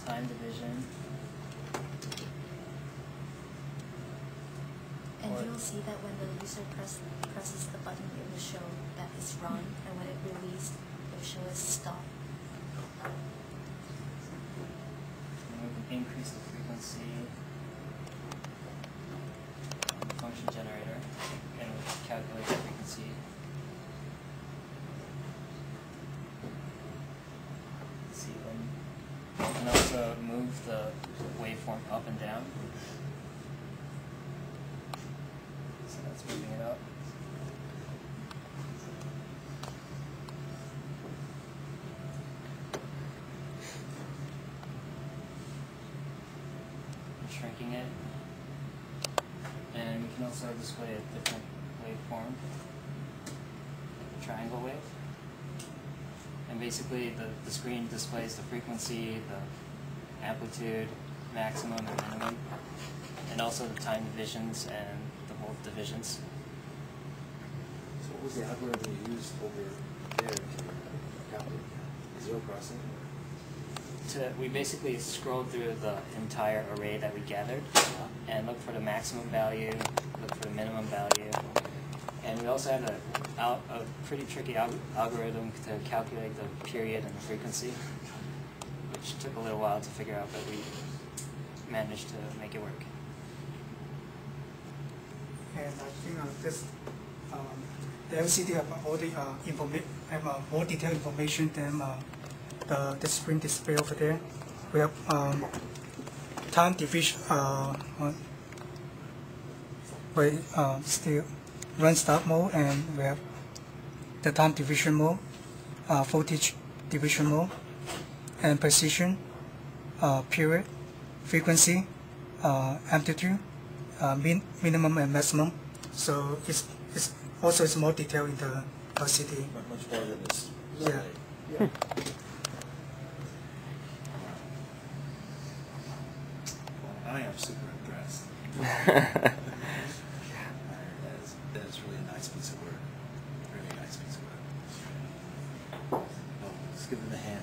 time division. And you'll see that when the user presses the button, it will show that it's run, and when it released, it will show as stop. And we can increase the frequency of the function generator and calculate the frequency. See them. We can also move the waveform up and down. So that's moving it up. And shrinking it. And we can also display a different waveform, triangle wave. And basically the screen displays the frequency, the amplitude, maximum and minimum, and also the time divisions and the volt divisions. So what was the algorithm you used over there to calculate that? Zero crossing? We basically scrolled through the entire array that we gathered and looked for the maximum value, looked for the minimum value, and we also had a pretty tricky algorithm to calculate the period and the frequency, which took a little while to figure out, but we managed to make it work. And I think this the LCD have all the more detailed information than the screen display over there. We have time division. We still run stop mode, and we have the time division mode, voltage division mode, and precision, period, frequency, amplitude, minimum and maximum. So it's also more detailed in the LCD. Much more than this. Yeah. Yeah. I am super impressed. That's really a nice piece of work. Really nice piece of work. Oh, let's give him a hand.